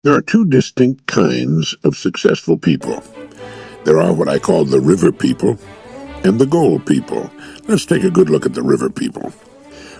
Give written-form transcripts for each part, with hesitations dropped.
There are two distinct kinds of successful people. There are what I call the river people and the goal people. Let's take a good look at the river people.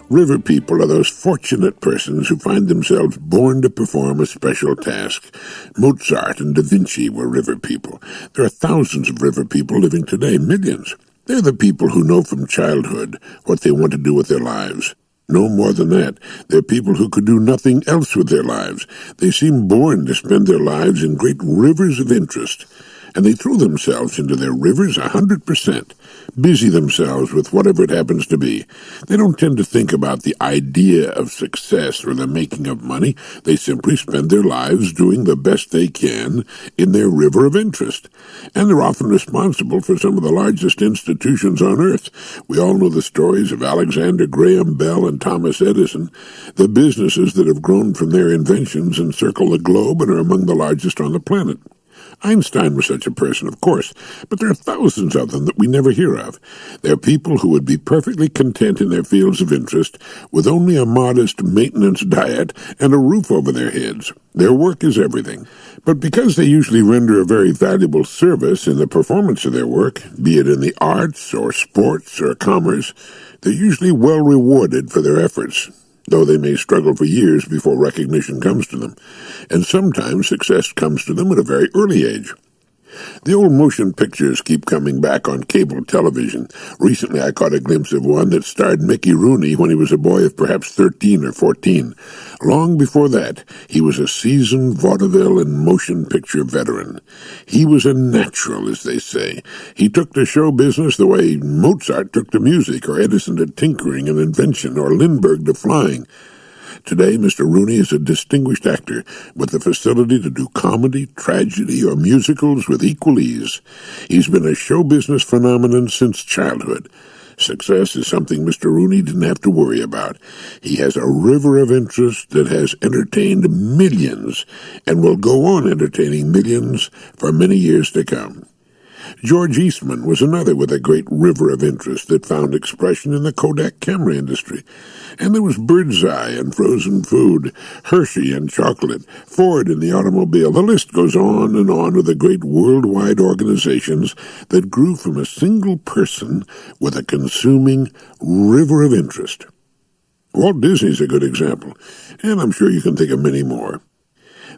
River people are those fortunate persons who find themselves born to perform a special task. Mozart and Da Vinci were river people. There are thousands of river people living today, millions. They're the people who know from childhood what they want to do with their lives. No more than that. They're people who could do nothing else with their lives. They seem born to spend their lives in great rivers of interest, and they throw themselves into their rivers 100%, busy themselves with whatever it happens to be. They don't tend to think about the idea of success or the making of money. They simply spend their lives doing the best they can in their river of interest. And they're often responsible for some of the largest institutions on earth. We all know the stories of Alexander Graham Bell and Thomas Edison, the businesses that have grown from their inventions and circle the globe and are among the largest on the planet. Einstein was such a person, of course, but there are thousands of them that we never hear of. They're people who would be perfectly content in their fields of interest with only a modest maintenance diet and a roof over their heads. Their work is everything. But because they usually render a very valuable service in the performance of their work, be it in the arts or sports or commerce, they're usually well rewarded for their efforts, though they may struggle for years before recognition comes to them, and sometimes success comes to them at a very early age. The old motion pictures keep coming back on cable television. Recently I caught a glimpse of one that starred Mickey Rooney when he was a boy of perhaps 13 or 14. Long before that, he was a seasoned vaudeville and motion picture veteran. He was a natural, as they say. He took to show business the way Mozart took to music, or Edison to tinkering and invention, or Lindbergh to flying. Today, Mr. Rooney is a distinguished actor with the facility to do comedy, tragedy, or musicals with equal ease. He's been a show business phenomenon since childhood. Success is something Mr. Rooney didn't have to worry about. He has a river of interest that has entertained millions and will go on entertaining millions for many years to come. George Eastman was another with a great river of interest that found expression in the Kodak camera industry. And there was Birdseye and frozen food, Hershey and chocolate, Ford and the automobile. The list goes on with the great worldwide organizations that grew from a single person with a consuming river of interest. Walt Disney's a good example, and I'm sure you can think of many more.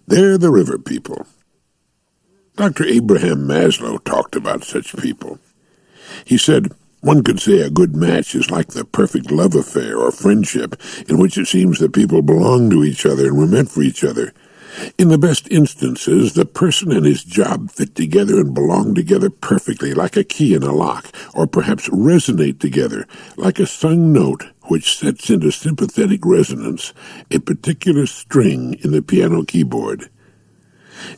They're the river people. Dr. Abraham Maslow talked about such people. He said, one could say a good match is like the perfect love affair or friendship in which it seems that people belong to each other and were meant for each other. In the best instances, the person and his job fit together and belong together perfectly, like a key and a lock, or perhaps resonate together, like a sung note which sets into sympathetic resonance a particular string in the piano keyboard.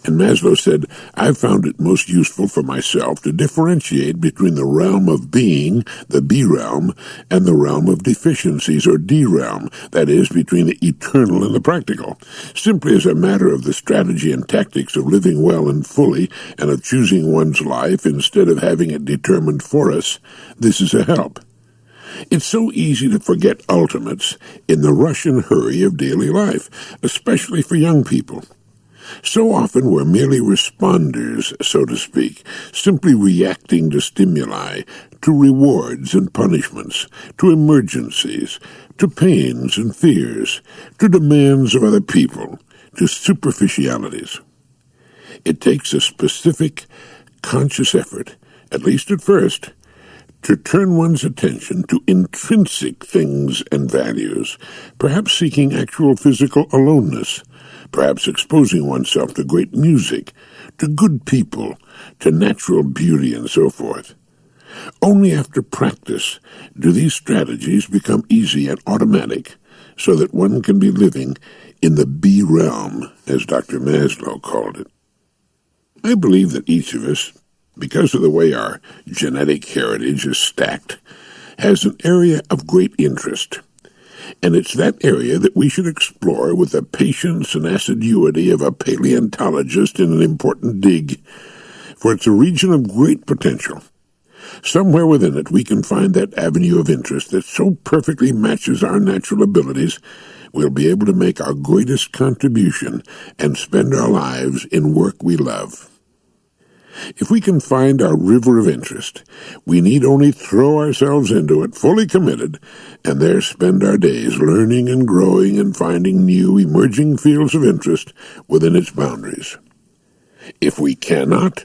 And Maslow said, I've found it most useful for myself to differentiate between the realm of being, the B realm, and the realm of deficiencies, or D realm, that is, between the eternal and the practical, simply as a matter of the strategy and tactics of living well and fully, and of choosing one's life instead of having it determined for us. This is a help. It's so easy to forget ultimates in the rush and hurry of daily life, especially for young people. So often we're merely responders, so to speak, simply reacting to stimuli, to rewards and punishments, to emergencies, to pains and fears, to demands of other people, to superficialities. It takes a specific, conscious effort, at least at first, to turn one's attention to intrinsic things and values, perhaps seeking actual physical aloneness, perhaps exposing oneself to great music, to good people, to natural beauty, and so forth. Only after practice do these strategies become easy and automatic, so that one can be living in the B realm, as Dr. Maslow called it. I believe that each of us, because of the way our genetic heritage is stacked, has an area of great interest. And it's that area that we should explore with the patience and assiduity of a paleontologist in an important dig, for it's a region of great potential. Somewhere within it we can find that avenue of interest that so perfectly matches our natural abilities, we'll be able to make our greatest contribution and spend our lives in work we love. If we can find our river of interest, we need only throw ourselves into it, fully committed, and there spend our days learning and growing and finding new emerging fields of interest within its boundaries. If we cannot,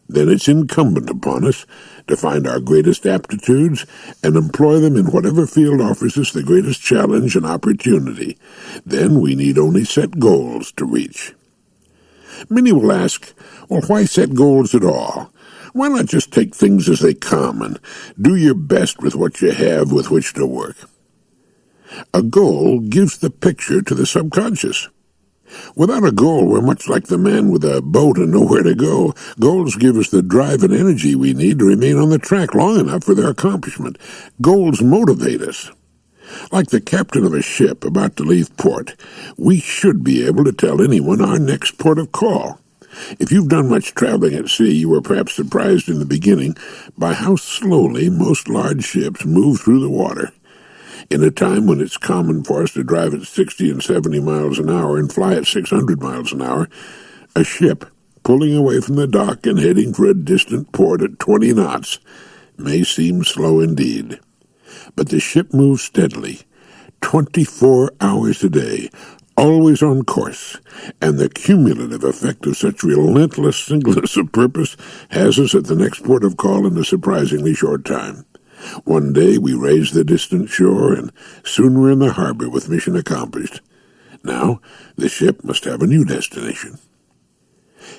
then it's incumbent upon us to find our greatest aptitudes and employ them in whatever field offers us the greatest challenge and opportunity. Then we need only set goals to reach. Many will ask, well, why set goals at all? Why not just take things as they come and do your best with what you have with which to work? A goal gives the picture to the subconscious. Without a goal, we're much like the man with a boat and nowhere to go. Goals give us the drive and energy we need to remain on the track long enough for their accomplishment. Goals motivate us. Like the captain of a ship about to leave port, we should be able to tell anyone our next port of call. If you've done much traveling at sea, you were perhaps surprised in the beginning by how slowly most large ships move through the water. In a time when it's common for us to drive at 60 and 70 miles an hour and fly at 600 miles an hour, a ship pulling away from the dock and heading for a distant port at 20 knots may seem slow indeed. But the ship moves steadily, 24 hours a day, always on course, and the cumulative effect of such relentless singleness of purpose has us at the next port of call in a surprisingly short time. One day we raise the distant shore, and soon we're in the harbor with mission accomplished. Now the ship must have a new destination.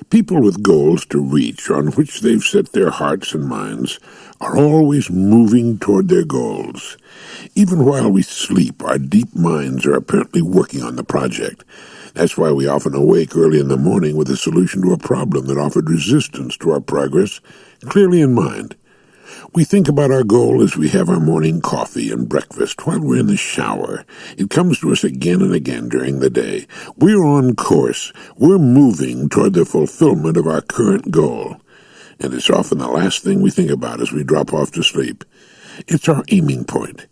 People with goals to reach, on which they've set their hearts and minds, are always moving toward their goals. Even while we sleep, our deep minds are apparently working on the project. That's why we often awake early in the morning with a solution to a problem that offered resistance to our progress clearly in mind. We think about our goal as we have our morning coffee and breakfast while we're in the shower. It comes to us again and again during the day. We're on course. We're moving toward the fulfillment of our current goal. And it's often the last thing we think about as we drop off to sleep. It's our aiming point.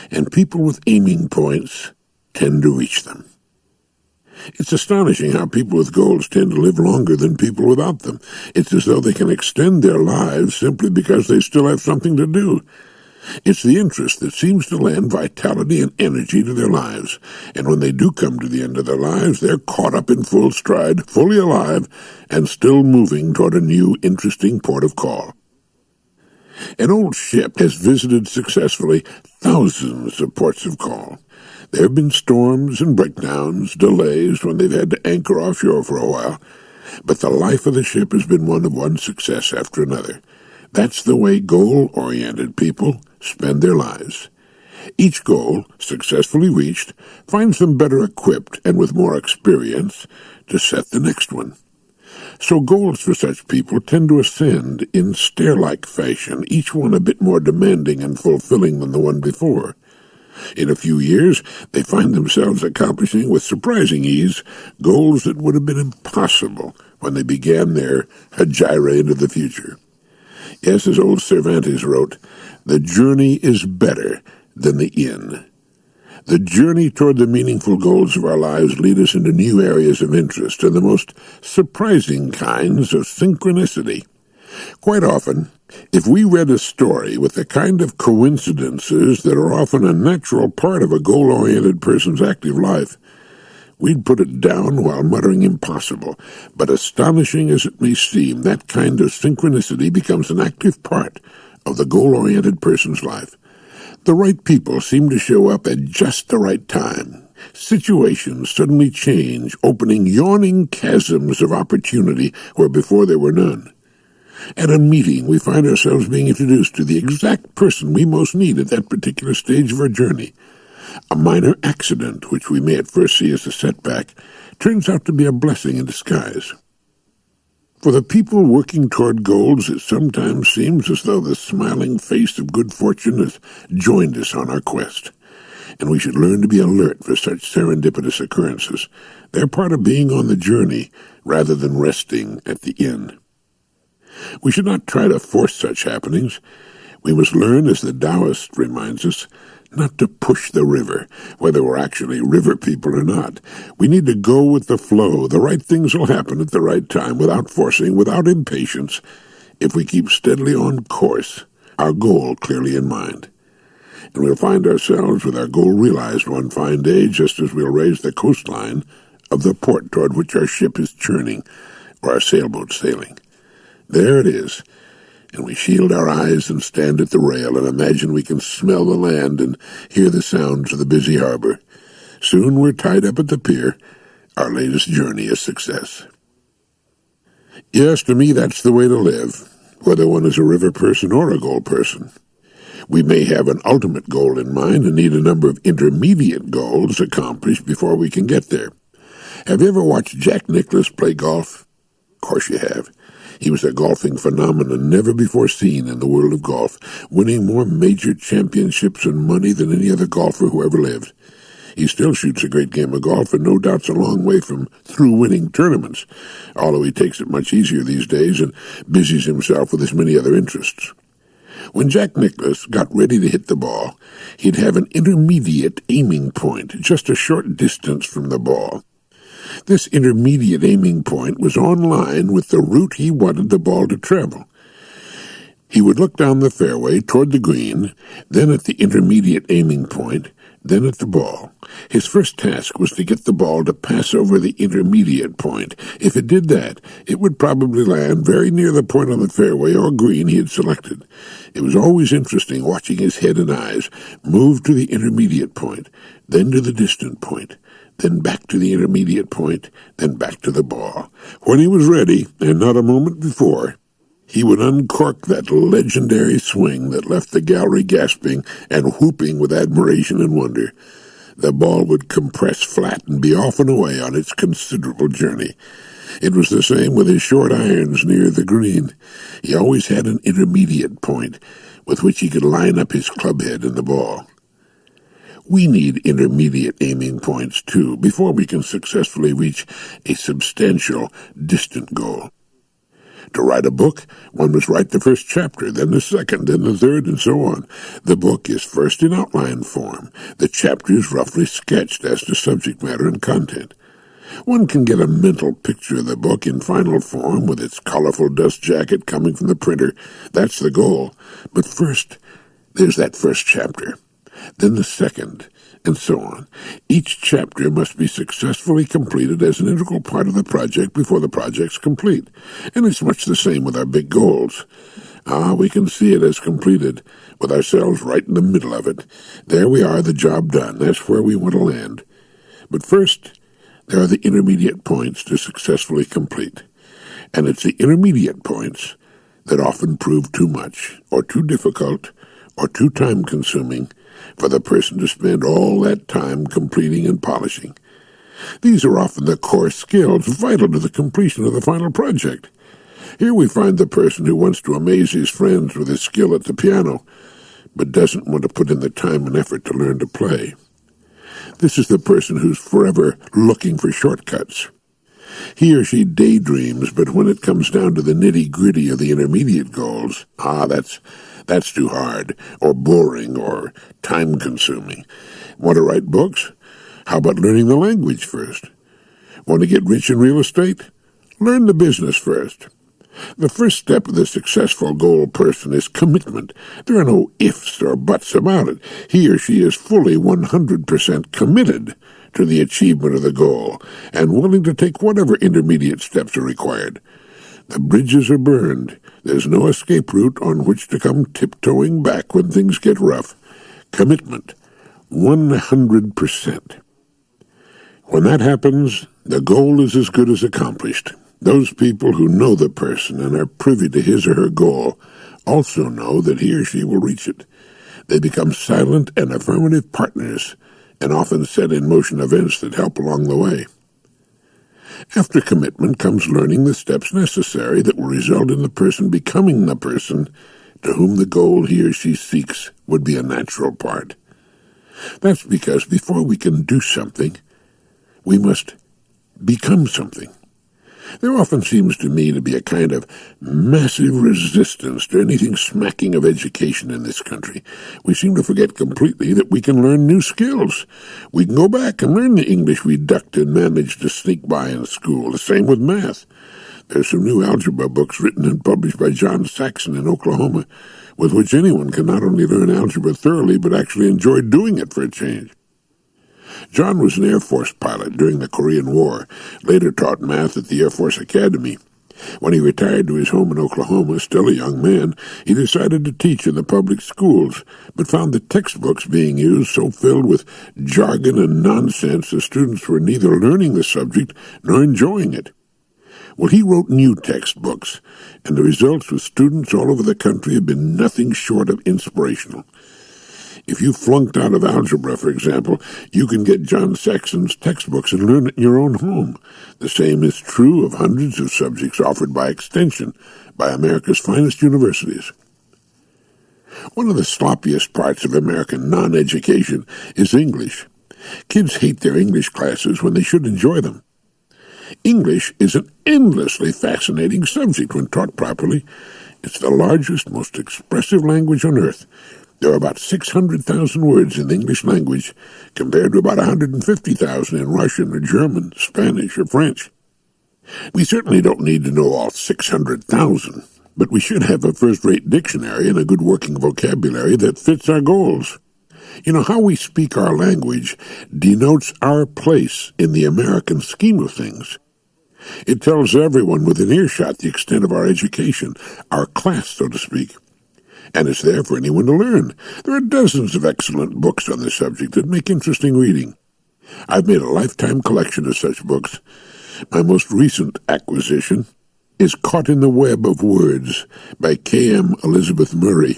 And people with aiming points tend to reach them. It's astonishing how people with goals tend to live longer than people without them. It's as though they can extend their lives simply because they still have something to do. It's the interest that seems to lend vitality and energy to their lives, and when they do come to the end of their lives, they're caught up in full stride, fully alive, and still moving toward a new, interesting port of call. An old ship has visited successfully thousands of ports of call. There have been storms and breakdowns, delays when they've had to anchor offshore for a while, but the life of the ship has been one of one success after another. That's the way goal-oriented people spend their lives. Each goal, successfully reached, finds them better equipped and with more experience to set the next one. So goals for such people tend to ascend in stair-like fashion, each one a bit more demanding and fulfilling than the one before. In a few years, they find themselves accomplishing with surprising ease goals that would have been impossible when they began their hegira into the future. Yes, as old Cervantes wrote, the journey is better than the inn. The journey toward the meaningful goals of our lives lead us into new areas of interest and the most surprising kinds of synchronicity. Quite often, if we read a story with the kind of coincidences that are often a natural part of a goal-oriented person's active life, we'd put it down while muttering impossible. But astonishing as it may seem, that kind of synchronicity becomes an active part of the goal-oriented person's life. The right people seem to show up at just the right time. Situations suddenly change, opening yawning chasms of opportunity where before there were none. At a meeting, we find ourselves being introduced to the exact person we most need at that particular stage of our journey. A minor accident, which we may at first see as a setback, turns out to be a blessing in disguise. For the people working toward goals, it sometimes seems as though the smiling face of good fortune has joined us on our quest, and we should learn to be alert for such serendipitous occurrences. They're part of being on the journey rather than resting at the inn. We should not try to force such happenings. We must learn, as the Taoist reminds us, not to push the river, whether we're actually river people or not. We need to go with the flow. The right things will happen at the right time, without forcing, without impatience, if we keep steadily on course, our goal clearly in mind. And we'll find ourselves with our goal realized one fine day, just as we'll raise the coastline of the port toward which our ship is churning, or our sailboat sailing. There it is, and we shield our eyes and stand at the rail and imagine we can smell the land and hear the sounds of the busy harbor. Soon we're tied up at the pier, our latest journey a success. Yes, to me that's the way to live, whether one is a river person or a goal person. We may have an ultimate goal in mind and need a number of intermediate goals accomplished before we can get there. Have you ever watched Jack Nicklaus play golf? Of course you have. He was a golfing phenomenon never before seen in the world of golf, winning more major championships and money than any other golfer who ever lived. He still shoots a great game of golf, and no doubt's a long way from through winning tournaments, although he takes it much easier these days and busies himself with his many other interests. When Jack Nicklaus got ready to hit the ball, he'd have an intermediate aiming point, just a short distance from the ball. This intermediate aiming point was on line with the route he wanted the ball to travel. He would look down the fairway toward the green, then at the intermediate aiming point, then at the ball. His first task was to get the ball to pass over the intermediate point. If it did that, it would probably land very near the point on the fairway or green he had selected. It was always interesting watching his head and eyes move to the intermediate point, then to the distant point, then back to the intermediate point, then back to the ball. When he was ready, and not a moment before, he would uncork that legendary swing that left the gallery gasping and whooping with admiration and wonder. The ball would compress flat and be off and away on its considerable journey. It was the same with his short irons near the green. He always had an intermediate point with which he could line up his club head and the ball. We need intermediate aiming points, too, before we can successfully reach a substantial, distant goal. To write a book, one must write the first chapter, then the second, then the third, and so on. The book is first in outline form. The chapter is roughly sketched as to subject matter and content. One can get a mental picture of the book in final form with its colorful dust jacket coming from the printer. That's the goal. But first, there's that first chapter, then the second, and so on. Each chapter must be successfully completed as an integral part of the project before the project's complete. And it's much the same with our big goals. We can see it as completed, with ourselves right in the middle of it. There we are, the job done. That's where we want to land. But first, there are the intermediate points to successfully complete. And it's the intermediate points that often prove too much, or too difficult, or too time-consuming for the person to spend all that time completing and polishing. These are often the core skills vital to the completion of the final project. Here we find the person who wants to amaze his friends with his skill at the piano, but doesn't want to put in the time and effort to learn to play. This is the person who's forever looking for shortcuts. He or she daydreams, but when it comes down to the nitty-gritty of the intermediate goals, that's too hard, or boring, or time-consuming. Want to write books? How about learning the language first? Want to get rich in real estate? Learn the business first. The first step of the successful goal person is commitment. There are no ifs or buts about it. He or she is fully 100% committed to the achievement of the goal and willing to take whatever intermediate steps are required. The bridges are burned. There's no escape route on which to come tiptoeing back when things get rough. Commitment, 100%. When that happens, the goal is as good as accomplished. Those people who know the person and are privy to his or her goal also know that he or she will reach it. They become silent and affirmative partners and often set in motion events that help along the way. After commitment comes learning the steps necessary that will result in the person becoming the person to whom the goal he or she seeks would be a natural part. That's because before we can do something, we must become something. There often seems to me to be a kind of massive resistance to anything smacking of education in this country. We seem to forget completely that we can learn new skills. We can go back and learn the English we ducked and managed to sneak by in school. The same with math. There's some new algebra books written and published by John Saxon in Oklahoma, with which anyone can not only learn algebra thoroughly, but actually enjoy doing it for a change. John was an Air Force pilot during the Korean War, later taught math at the Air Force Academy. When he retired to his home in Oklahoma, still a young man, he decided to teach in the public schools, but found the textbooks being used so filled with jargon and nonsense the students were neither learning the subject nor enjoying it. Well, he wrote new textbooks, and the results with students all over the country have been nothing short of inspirational. If you flunked out of algebra, for example, you can get John Saxon's textbooks and learn it in your own home. The same is true of hundreds of subjects offered by extension by America's finest universities. One of the sloppiest parts of American non-education is English. Kids hate their English classes when they should enjoy them. English is an endlessly fascinating subject when taught properly. It's the largest, most expressive language on earth. There are about 600,000 words in the English language, compared to about 150,000 in Russian or German, Spanish or French. We certainly don't need to know all 600,000, but we should have a first-rate dictionary and a good working vocabulary that fits our goals. You know, how we speak our language denotes our place in the American scheme of things. It tells everyone within earshot the extent of our education, our class, so to speak. And it's there for anyone to learn. There are dozens of excellent books on the subject that make interesting reading. I've made a lifetime collection of such books. My most recent acquisition is Caught in the Web of Words by K.M. Elizabeth Murray.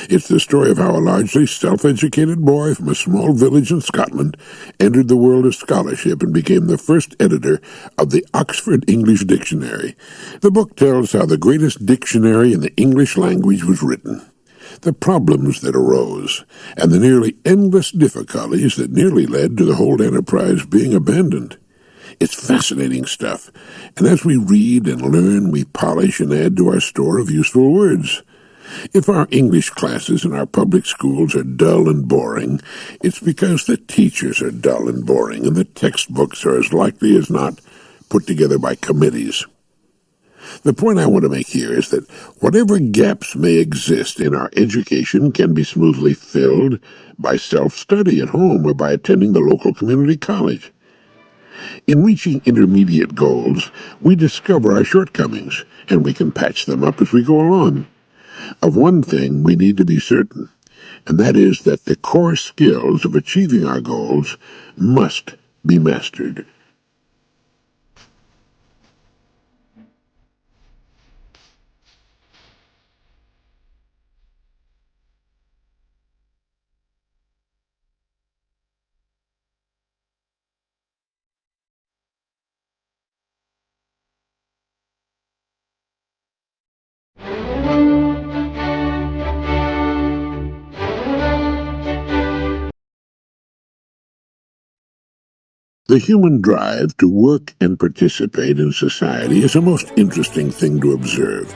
It's the story of how a largely self-educated boy from a small village in Scotland entered the world of scholarship and became the first editor of the Oxford English Dictionary. The book tells how the greatest dictionary in the English language was written, the problems that arose, and the nearly endless difficulties that nearly led to the whole enterprise being abandoned. It's fascinating stuff, and as we read and learn, we polish and add to our store of useful words. If our English classes in our public schools are dull and boring, it's because the teachers are dull and boring, and the textbooks are as likely as not put together by committees. The point I want to make here is that whatever gaps may exist in our education can be smoothly filled by self-study at home or by attending the local community college. In reaching intermediate goals, we discover our shortcomings, and we can patch them up as we go along. Of one thing we need to be certain, and that is that the core skills of achieving our goals must be mastered. The human drive to work and participate in society is a most interesting thing to observe.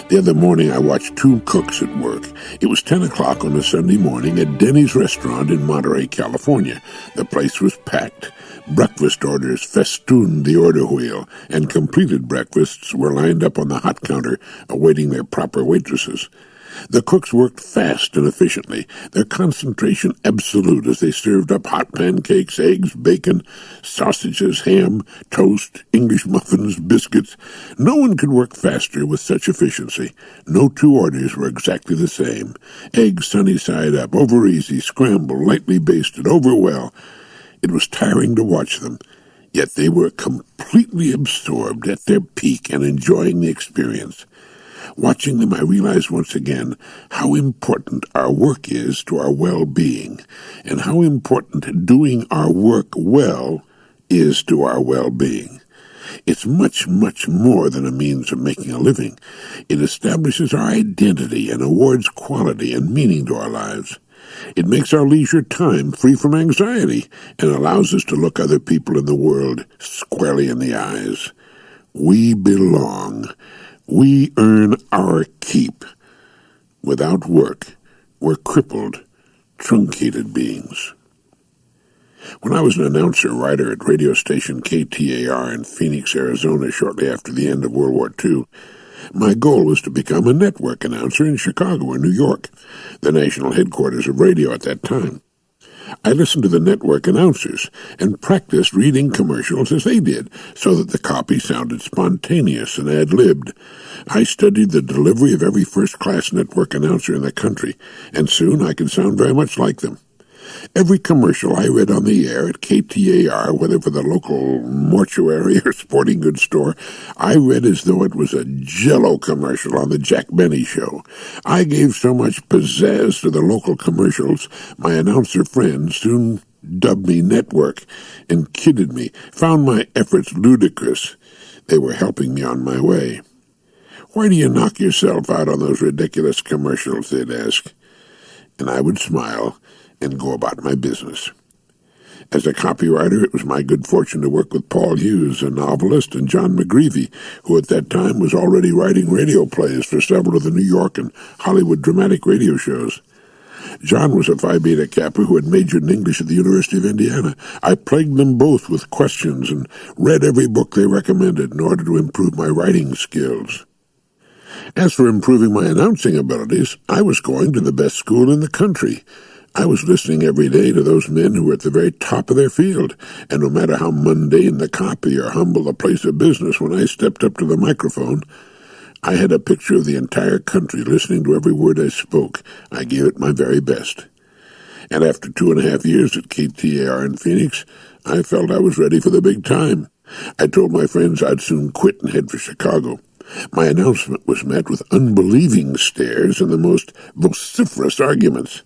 The other morning I watched two cooks at work. It was 10 o'clock on a Sunday morning at Denny's restaurant in Monterey, California. The place was packed. Breakfast orders festooned the order wheel, and completed breakfasts were lined up on the hot counter, awaiting their proper waitresses. The cooks worked fast and efficiently, their concentration absolute as they served up hot pancakes, eggs, bacon, sausages, ham, toast, English muffins, biscuits. No one could work faster with such efficiency. No two orders were exactly the same. Eggs sunny side up, over easy, scrambled, lightly basted, over well. It was tiring to watch them, yet they were completely absorbed at their peak and enjoying the experience. Watching them, I realized once again how important our work is to our well-being, and how important doing our work well is to our well-being. It's much, much more than a means of making a living. It establishes our identity and awards quality and meaning to our lives. It makes our leisure time free from anxiety and allows us to look other people in the world squarely in the eyes. We belong. We earn our keep. Without work, we're crippled, truncated beings. When I was an announcer-writer at radio station KTAR in Phoenix, Arizona, shortly after the end of World War II, my goal was to become a network announcer in Chicago or New York, the national headquarters of radio at that time. I listened to the network announcers and practiced reading commercials as they did, so that the copy sounded spontaneous and ad-libbed. I studied the delivery of every first-class network announcer in the country, and soon I could sound very much like them. Every commercial I read on the air at KTAR, whether for the local mortuary or sporting goods store, I read as though it was a Jell-O commercial on the Jack Benny Show. I gave so much pizzazz to the local commercials, my announcer friends soon dubbed me Network and kidded me, found my efforts ludicrous. They were helping me on my way. "Why do you knock yourself out on those ridiculous commercials?" they'd ask. And I would smile and go about my business. As a copywriter, it was my good fortune to work with Paul Hughes, a novelist, and John McGreevy, who at that time was already writing radio plays for several of the New York and Hollywood dramatic radio shows. John was a Phi Beta Kappa who had majored in English at the University of Indiana. I plagued them both with questions and read every book they recommended in order to improve my writing skills. As for improving my announcing abilities, I was going to the best school in the country. I was listening every day to those men who were at the very top of their field, and no matter how mundane the copy or humble the place of business, when I stepped up to the microphone, I had a picture of the entire country listening to every word I spoke. I gave it my very best. And after 2.5 years at KTAR in Phoenix, I felt I was ready for the big time. I told my friends I'd soon quit and head for Chicago. My announcement was met with unbelieving stares and the most vociferous arguments.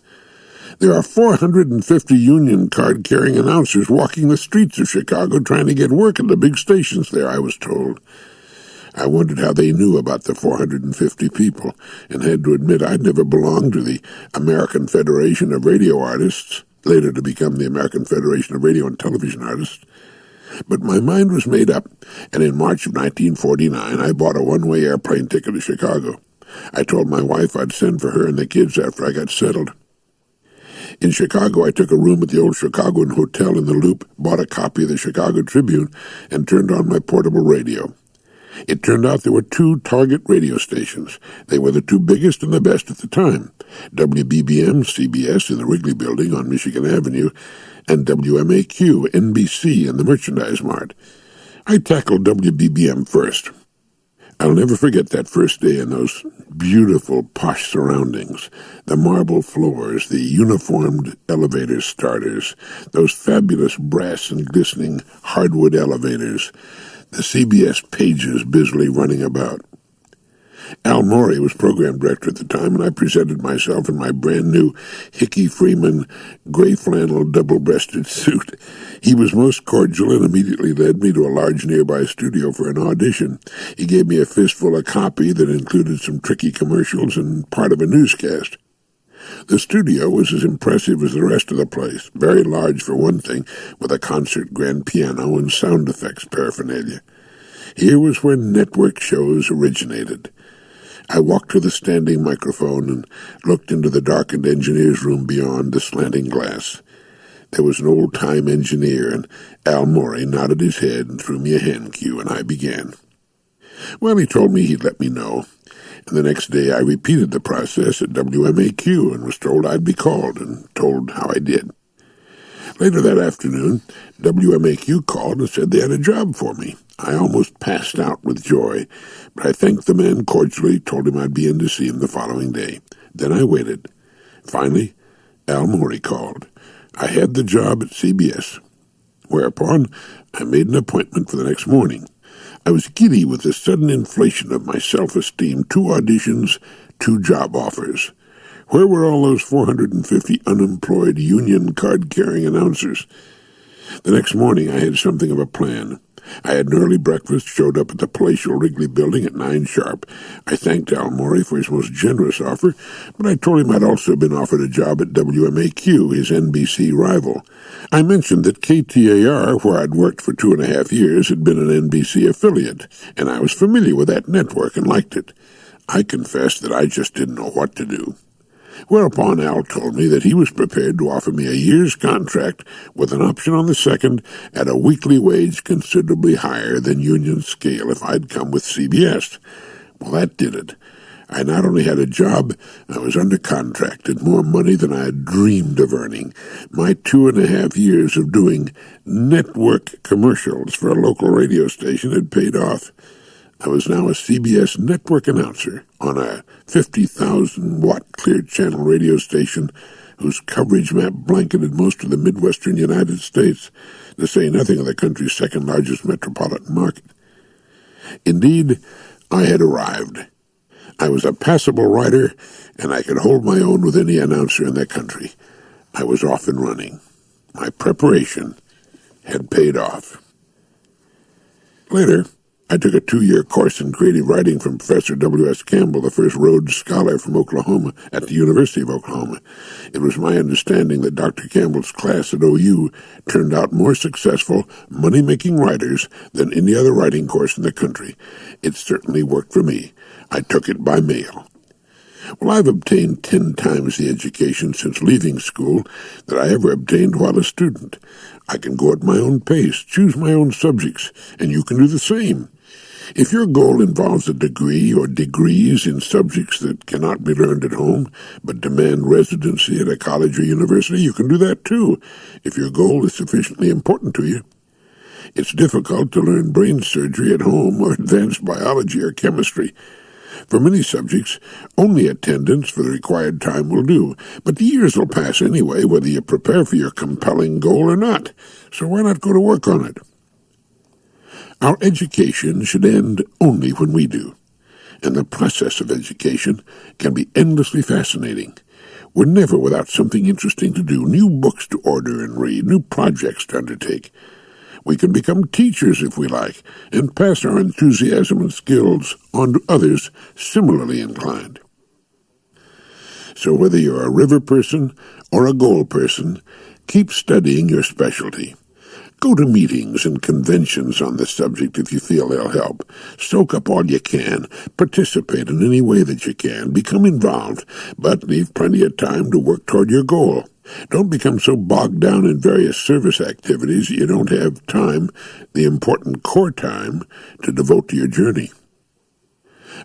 "There are 450 union card-carrying announcers walking the streets of Chicago trying to get work at the big stations there," I was told. I wondered how they knew about the 450 people, and had to admit I'd never belonged to the American Federation of Radio Artists, later to become the American Federation of Radio and Television Artists. But my mind was made up, and in March of 1949 I bought a one-way airplane ticket to Chicago. I told my wife I'd send for her and the kids after I got settled. In Chicago, I took a room at the old Chicagoan Hotel in the Loop, bought a copy of the Chicago Tribune, and turned on my portable radio. It turned out there were 2 target radio stations. They were the 2 biggest and the best at the time, WBBM, CBS in the Wrigley Building on Michigan Avenue, and WMAQ, NBC in the Merchandise Mart. I tackled WBBM first. I'll never forget that first day in those beautiful, posh surroundings. The marble floors, the uniformed elevator starters, those fabulous brass and glistening hardwood elevators, the CBS pages busily running about. Al Morey was program director at the time, and I presented myself in my brand-new Hickey Freeman gray flannel double-breasted suit. He was most cordial and immediately led me to a large nearby studio for an audition. He gave me a fistful of copy that included some tricky commercials and part of a newscast. The studio was as impressive as the rest of the place, very large for one thing, with a concert grand piano and sound effects paraphernalia. Here was where network shows originated. I walked to the standing microphone and looked into the darkened engineer's room beyond the slanting glass. There was an old-time engineer, and Al Morey nodded his head and threw me a hand cue, and I began. Well, he told me he'd let me know, and the next day I repeated the process at WMAQ and was told I'd be called and told how I did. Later that afternoon, WMAQ called and said they had a job for me. I almost passed out with joy, but I thanked the man cordially, told him I'd be in to see him the following day. Then I waited. Finally, Al Morey called. I had the job at CBS, whereupon I made an appointment for the next morning. I was giddy with the sudden inflation of my self-esteem. 2 auditions, 2 job offers. Where were all those 450 unemployed union card-carrying announcers? The next morning I had something of a plan. I had an early breakfast, showed up at the palatial Wrigley building at 9 sharp. I thanked Al Morey for his most generous offer, but I told him I'd also been offered a job at WMAQ, his NBC rival. I mentioned that KTAR, where I'd worked for 2.5 years, had been an NBC affiliate, and I was familiar with that network and liked it. I confessed that I just didn't know what to do. Whereupon Al told me that he was prepared to offer me a year's contract with an option on the second at a weekly wage considerably higher than union scale if I'd come with CBS. Well, that did it. I not only had a job, I was under contract and more money than I had dreamed of earning. My 2.5 years of doing network commercials for a local radio station had paid off. I was now a CBS network announcer on a 50,000-watt clear-channel radio station whose coverage map blanketed most of the Midwestern United States, to say nothing of the country's second-largest metropolitan market. Indeed, I had arrived. I was a passable writer, and I could hold my own with any announcer in the country. I was off and running. My preparation had paid off. Later, I took a 2-year course in creative writing from Professor W.S. Campbell, the first Rhodes Scholar from Oklahoma at the University of Oklahoma. It was my understanding that Dr. Campbell's class at OU turned out more successful, money-making writers than any other writing course in the country. It certainly worked for me. I took it by mail. Well, I've obtained 10 times the education since leaving school that I ever obtained while a student. I can go at my own pace, choose my own subjects, and you can do the same. If your goal involves a degree or degrees in subjects that cannot be learned at home, but demand residency at a college or university, you can do that too, if your goal is sufficiently important to you. It's difficult to learn brain surgery at home or advanced biology or chemistry. For many subjects, only attendance for the required time will do, but the years will pass anyway, whether you prepare for your compelling goal or not, so why not go to work on it? Our education should end only when we do, and the process of education can be endlessly fascinating. We're never without something interesting to do, new books to order and read, new projects to undertake. We can become teachers if we like, and pass our enthusiasm and skills on to others similarly inclined. So whether you're a river person or a goal person, keep studying your specialty. Go to meetings and conventions on the subject if you feel they'll help. Soak up all you can. Participate in any way that you can. Become involved, but leave plenty of time to work toward your goal. Don't become so bogged down in various service activities that you don't have time, the important core time, to devote to your journey.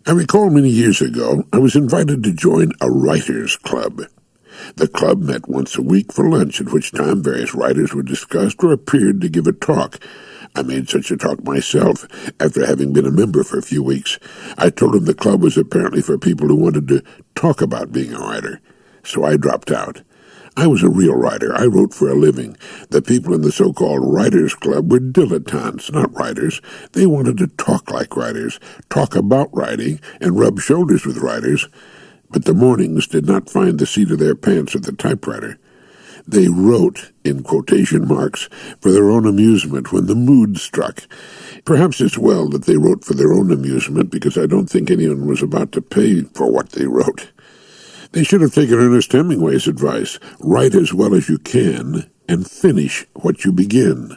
I recall many years ago I was invited to join a writers' club. The club met once a week for lunch, at which time various writers were discussed or appeared to give a talk. I made such a talk myself, after having been a member for a few weeks. I told them the club was apparently for people who wanted to talk about being a writer, so I dropped out. I was a real writer. I wrote for a living. The people in the so-called writers' club were dilettantes, not writers. They wanted to talk like writers, talk about writing, and rub shoulders with writers. But the mornings did not find the seat of their pants at the typewriter. They wrote, in quotation marks, for their own amusement when the mood struck. Perhaps it's well that they wrote for their own amusement, because I don't think anyone was about to pay for what they wrote. They should have taken Ernest Hemingway's advice: write as well as you can and finish what you begin.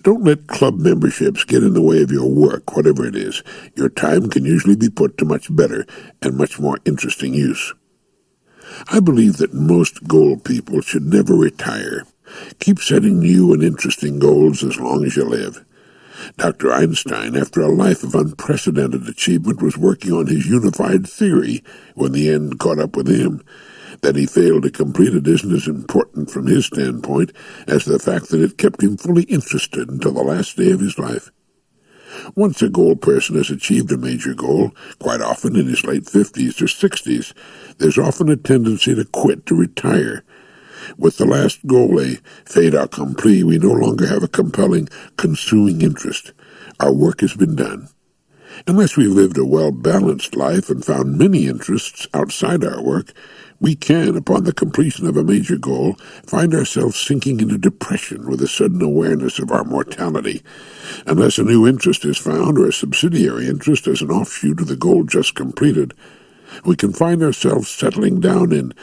Don't let club memberships get in the way of your work, whatever it is. Your time can usually be put to much better and much more interesting use. I believe that most goal people should never retire. Keep setting new and interesting goals as long as you live. Dr. Einstein, after a life of unprecedented achievement, was working on his unified theory when the end caught up with him. That he failed to complete it isn't as important from his standpoint as the fact that it kept him fully interested until the last day of his life. Once a goal person has achieved a major goal, quite often in his late 50s or 60s, there's often a tendency to quit, to retire. With the last goal a fait accompli, we no longer have a compelling, consuming interest. Our work has been done. Unless we've lived a well-balanced life and found many interests outside our work, We can, upon the completion of a major goal, find ourselves sinking into depression with a sudden awareness of our mortality. Unless a new interest is found or a subsidiary interest as an offshoot of the goal just completed, we can find ourselves settling down in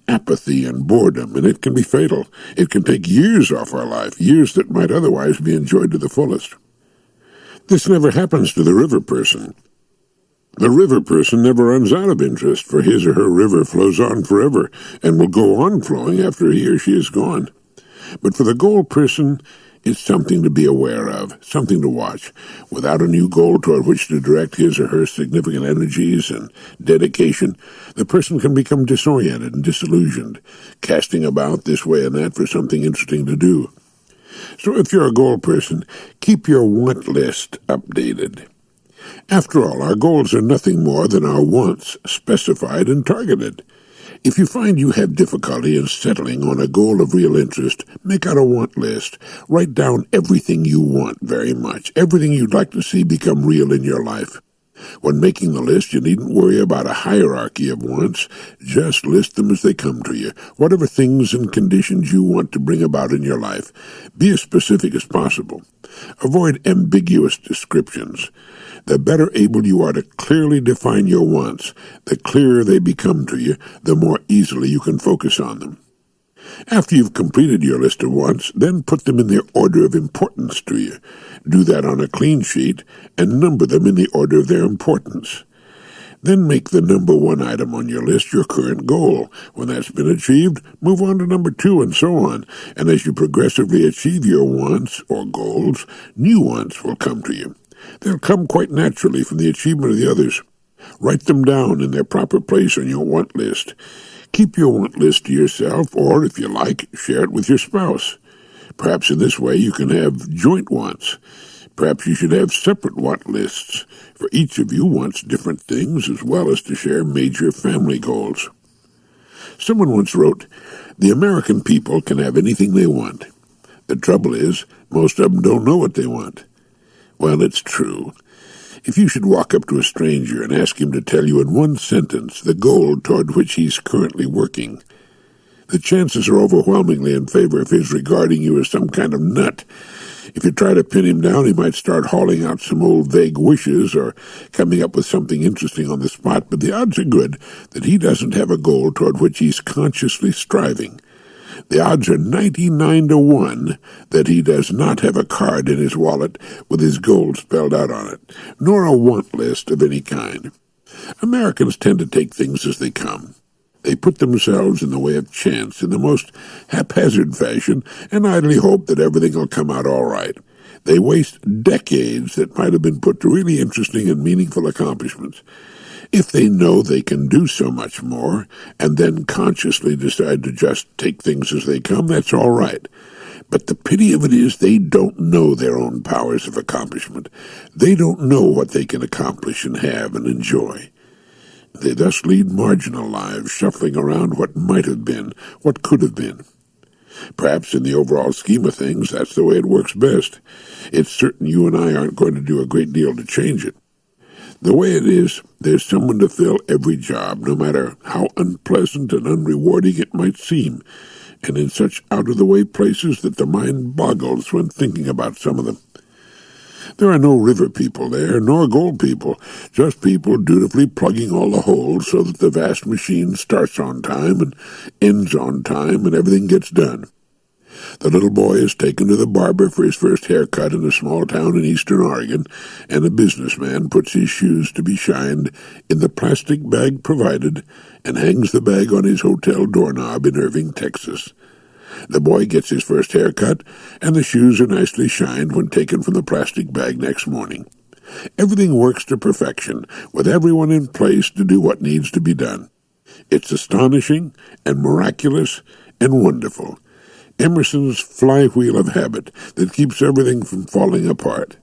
apathy and boredom, and it can be fatal. It can take years off our life, years that might otherwise be enjoyed to the fullest. This never happens to the river person. The river person never runs out of interest, for his or her river flows on forever and will go on flowing after he or she is gone. But for the goal person, it's something to be aware of, something to watch. Without a new goal toward which to direct his or her significant energies and dedication, the person can become disoriented and disillusioned, casting about this way and that for something interesting to do. So if you're a goal person, keep your want list updated. After all, our goals are nothing more than our wants, specified and targeted. If you find you have difficulty in settling on a goal of real interest, make out a want list. Write down everything you want very much, everything you'd like to see become real in your life. When making the list, you needn't worry about a hierarchy of wants. Just list them as they come to you, whatever things and conditions you want to bring about in your life. Be as specific as possible. Avoid ambiguous descriptions. The better able you are to clearly define your wants, the clearer they become to you, the more easily you can focus on them. After you've completed your list of wants, then put them in their order of importance to you. Do that on a clean sheet and number them in the order of their importance. Then make the number 1 item on your list your current goal. When that's been achieved, move on to number 2 and so on. And as you progressively achieve your wants or goals, new wants will come to you. They'll come quite naturally from the achievement of the others. Write them down in their proper place on your want list. Keep your want list to yourself, or, if you like, share it with your spouse. Perhaps in this way you can have joint wants. Perhaps you should have separate want lists, for each of you wants different things as well as to share major family goals. Someone once wrote, "The American people can have anything they want. The trouble is, most of them don't know what they want." Well, it's true. If you should walk up to a stranger and ask him to tell you in one sentence the goal toward which he's currently working, the chances are overwhelmingly in favor of his regarding you as some kind of nut. If you try to pin him down, he might start hauling out some old vague wishes or coming up with something interesting on the spot, but the odds are good that he doesn't have a goal toward which he's consciously striving. The odds are 99 to 1 that he does not have a card in his wallet with his goal spelled out on it, nor a want list of any kind. Americans tend to take things as they come. They put themselves in the way of chance in the most haphazard fashion and idly hope that everything will come out all right. They waste decades that might have been put to really interesting and meaningful accomplishments. If they know they can do so much more, and then consciously decide to just take things as they come, that's all right. But the pity of it is they don't know their own powers of accomplishment. They don't know what they can accomplish and have and enjoy. They thus lead marginal lives, shuffling around what might have been, what could have been. Perhaps in the overall scheme of things, that's the way it works best. It's certain you and I aren't going to do a great deal to change it. The way it is, there's someone to fill every job, no matter how unpleasant and unrewarding it might seem, and in such out-of-the-way places that the mind boggles when thinking about some of them. There are no river people there, nor gold people, just people dutifully plugging all the holes so that the vast machine starts on time and ends on time and everything gets done. The little boy is taken to the barber for his first haircut in a small town in eastern Oregon, and a businessman puts his shoes to be shined in the plastic bag provided and hangs the bag on his hotel doorknob in Irving, Texas. The boy gets his first haircut, and the shoes are nicely shined when taken from the plastic bag next morning. Everything works to perfection, with everyone in place to do what needs to be done. It's astonishing and miraculous and wonderful. Emerson's flywheel of habit that keeps everything from falling apart.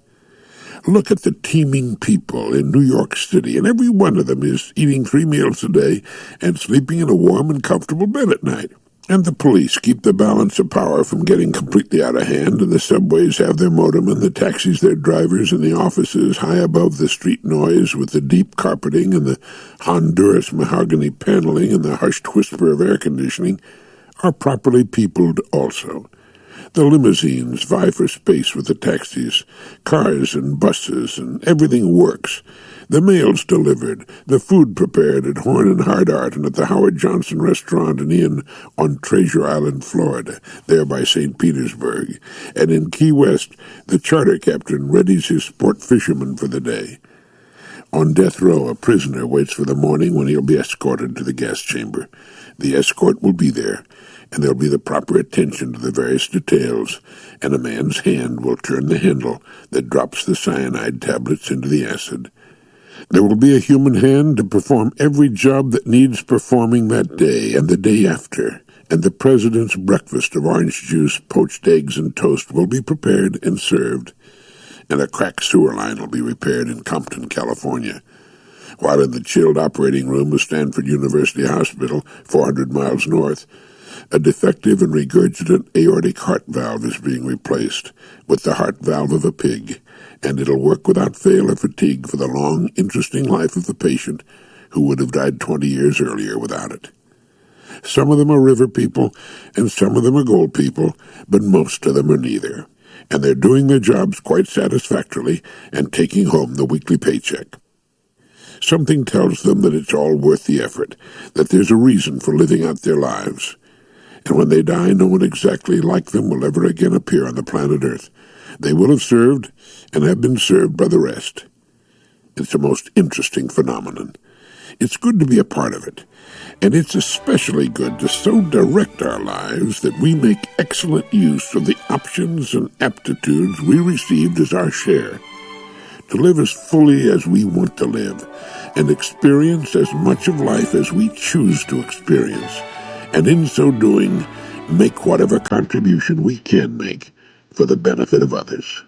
Look at the teeming people in New York City, and every one of them is eating 3 meals a day and sleeping in a warm and comfortable bed at night. And the police keep the balance of power from getting completely out of hand, and the subways have their modem, and the taxis their drivers, and the offices high above the street noise with the deep carpeting and the Honduras mahogany paneling and the hushed whisper of air conditioning are properly peopled also. The limousines vie for space with the taxis, cars and buses, and everything works. The mail's delivered, the food prepared at Horn and Hard Art and at the Howard Johnson Restaurant and Inn on Treasure Island, Florida, there by St. Petersburg. And in Key West, the charter captain readies his sport fishermen for the day. On death row, a prisoner waits for the morning when he'll be escorted to the gas chamber. The escort will be there, and there'll be the proper attention to the various details, and a man's hand will turn the handle that drops the cyanide tablets into the acid. There will be a human hand to perform every job that needs performing that day and the day after, and the president's breakfast of orange juice, poached eggs, and toast will be prepared and served, and a cracked sewer line will be repaired in Compton, California, while in the chilled operating room of Stanford University Hospital, 400 miles north, a defective and regurgitant aortic heart valve is being replaced with the heart valve of a pig, and it'll work without fail or fatigue for the long, interesting life of the patient who would have died 20 years earlier without it. Some of them are river people, and some of them are gold people, but most of them are neither, and they're doing their jobs quite satisfactorily and taking home the weekly paycheck. Something tells them that it's all worth the effort, that there's a reason for living out their lives. And when they die, no one exactly like them will ever again appear on the planet Earth. They will have served and have been served by the rest. It's a most interesting phenomenon. It's good to be a part of it, and it's especially good to so direct our lives that we make excellent use of the options and aptitudes we received as our share, to live as fully as we want to live, and experience as much of life as we choose to experience, and in so doing, make whatever contribution we can make for the benefit of others.